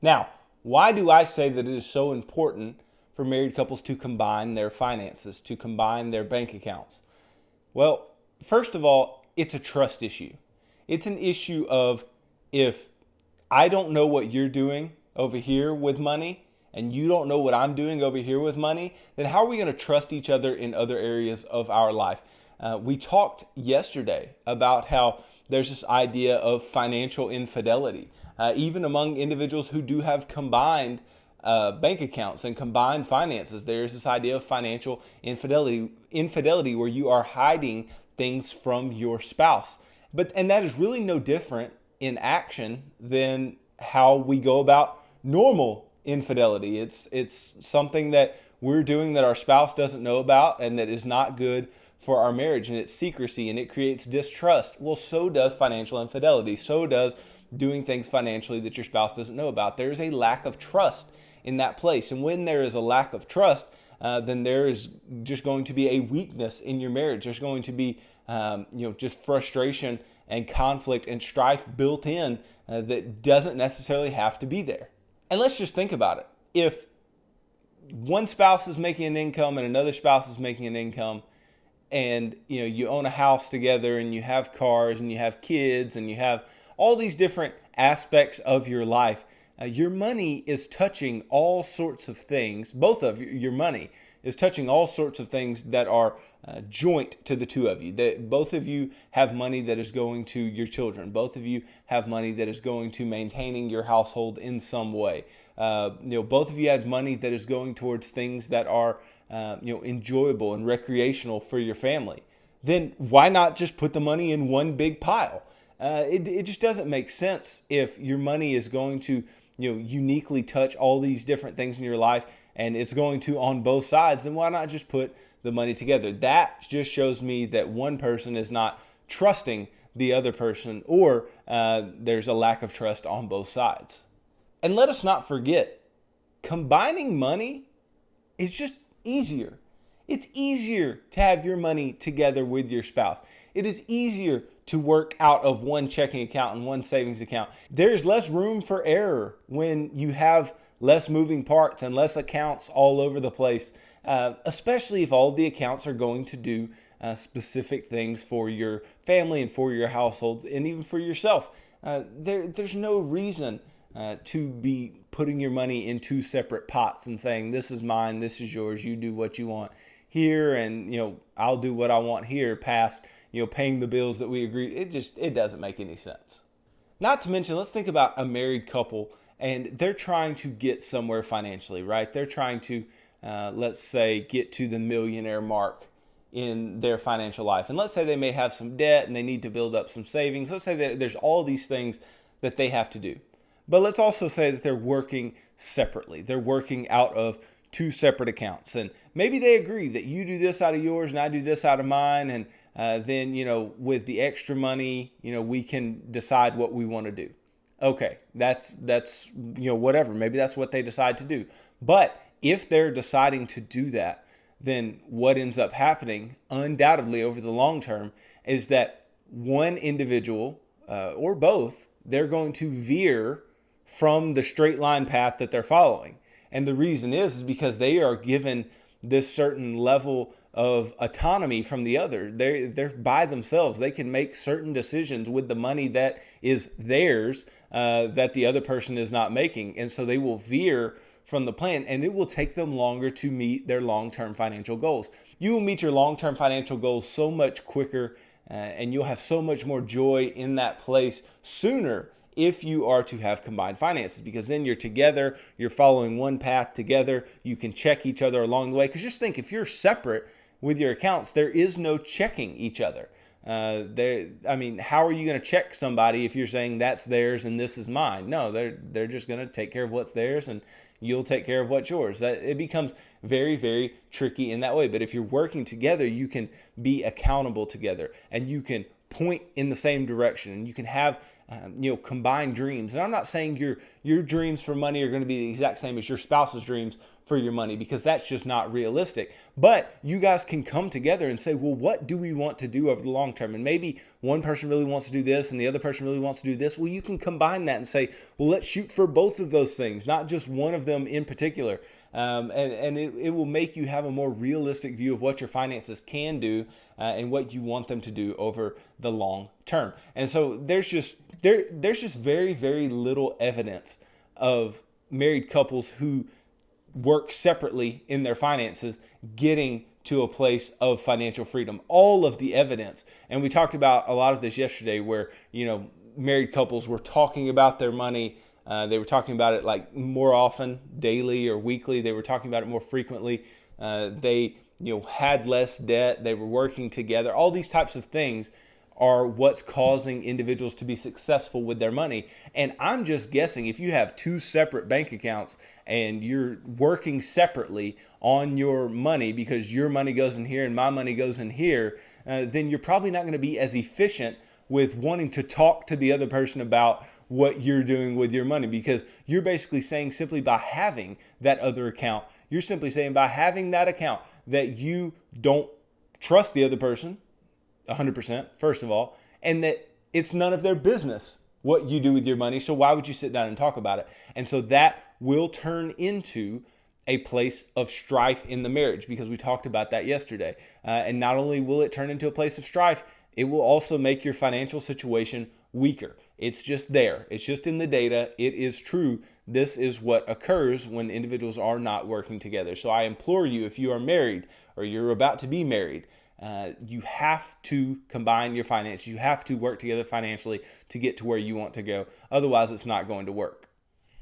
Now, why do I say that it is so important for married couples to combine their finances, to combine their bank accounts? Well, first of all, it's a trust issue. It's an issue of, if I don't know what you're doing over here with money and you don't know what I'm doing over here with money, then how are we going to trust each other in other areas of our life? We talked yesterday about how there's this idea of financial infidelity, even among individuals who do have combined bank accounts and combined finances. There's this idea of financial infidelity where you are hiding things from your spouse. And that is really no different in action than how we go about normal infidelity. It's something that we're doing that our spouse doesn't know about and that is not good for our marriage, and it's secrecy and it creates distrust. Well, so does financial infidelity. So does doing things financially that your spouse doesn't know about. There is a lack of trust in that place. And when there is a lack of trust, then there is just going to be a weakness in your marriage. There's going to be, just frustration and conflict and strife built in that doesn't necessarily have to be there. And let's just think about it. If one spouse is making an income and another spouse is making an income, and you own a house together and you have cars and you have kids and you have all these different aspects of your life, your money is touching all sorts of things. Both of your money is touching all sorts of things that are joint to the two of you. That both of you have money that is going to your children. Both of you have money that is going to maintaining your household in some way. Both of you have money that is going towards things that are enjoyable and recreational for your family. Then why not just put the money in one big pile? It just doesn't make sense if your money is going to uniquely touch all these different things in your life and it's going to on both sides. Then why not just put the money together? That just shows me that one person is not trusting the other person, or there's a lack of trust on both sides. And let us not forget, combining money is just easier. It's easier to have your money together with your spouse. It is easier to work out of one checking account and one savings account. There's less room for error when you have less moving parts and less accounts all over the place, especially if all the accounts are going to do specific things for your family and for your household and even for yourself. There's no reason to be putting your money in two separate pots and saying, this is mine, this is yours, you do what you want here, and I'll do what I want here, past paying the bills that we agreed. It doesn't make any sense. Not to mention, let's think about a married couple and they're trying to get somewhere financially, right? They're trying to let's say get to the millionaire mark in their financial life, and let's say they may have some debt and they need to build up some savings. Let's say that there's all these things that they have to do. But let's also say that they're working separately. They're working out of two separate accounts. And maybe they agree that you do this out of yours and I do this out of mine. And then, with the extra money, we can decide what we want to do. Okay, that's whatever. Maybe that's what they decide to do. But if they're deciding to do that, then what ends up happening undoubtedly over the long term is that one individual or both, they're going to veer from the straight line path that they're following. And the reason is because they are given this certain level of autonomy from the other. They're by themselves. They can make certain decisions with the money that is theirs that the other person is not making. And so they will veer from the plan, and it will take them longer to meet their long-term financial goals. You will meet your long-term financial goals so much quicker, and you'll have so much more joy in that place sooner if you are to have combined finances, because then you're together, you're following one path together, you can check each other along the way. Because just think, if you're separate with your accounts, there is no checking each other. How are you going to check somebody if you're saying that's theirs and this is mine? No, they're just going to take care of what's theirs and you'll take care of what's yours. It becomes very, very tricky in that way. But if you're working together, you can be accountable together and you can point in the same direction, and you can have combined dreams. And I'm not saying your dreams for money are going to be the exact same as your spouse's dreams for your money, because that's just not realistic. But you guys can come together and say, well, what do we want to do over the long term? And maybe one person really wants to do this and the other person really wants to do this. Well, you can combine that and say, well, let's shoot for both of those things, not just one of them in particular. And it will make you have a more realistic view of what your finances can do and what you want them to do over the long term. And so there's just very, very little evidence of married couples who work separately in their finances getting to a place of financial freedom. All of the evidence, and we talked about a lot of this yesterday, where married couples were talking about their money. They were talking about it like more often, daily or weekly. They were talking about it more frequently. They had less debt. They were working together. All these types of things are what's causing individuals to be successful with their money. And I'm just guessing, if you have two separate bank accounts and you're working separately on your money, because your money goes in here and my money goes in here, then you're probably not going to be as efficient with wanting to talk to the other person about what you're doing with your money, because you're basically saying, simply by having that other account, you're simply saying, by having that account, that you don't trust the other person 100%, first of all, and that it's none of their business what you do with your money. So why would you sit down and talk about it? And so that will turn into a place of strife in the marriage, because we talked about that yesterday. And not only will it turn into a place of strife, it will also make your financial situation weaker. It's just there. It's just in the data. It is true. This is what occurs when individuals are not working together. So I implore you, if you are married or you're about to be married, you have to combine your finances. You have to work together financially to get to where you want to go. Otherwise, it's not going to work.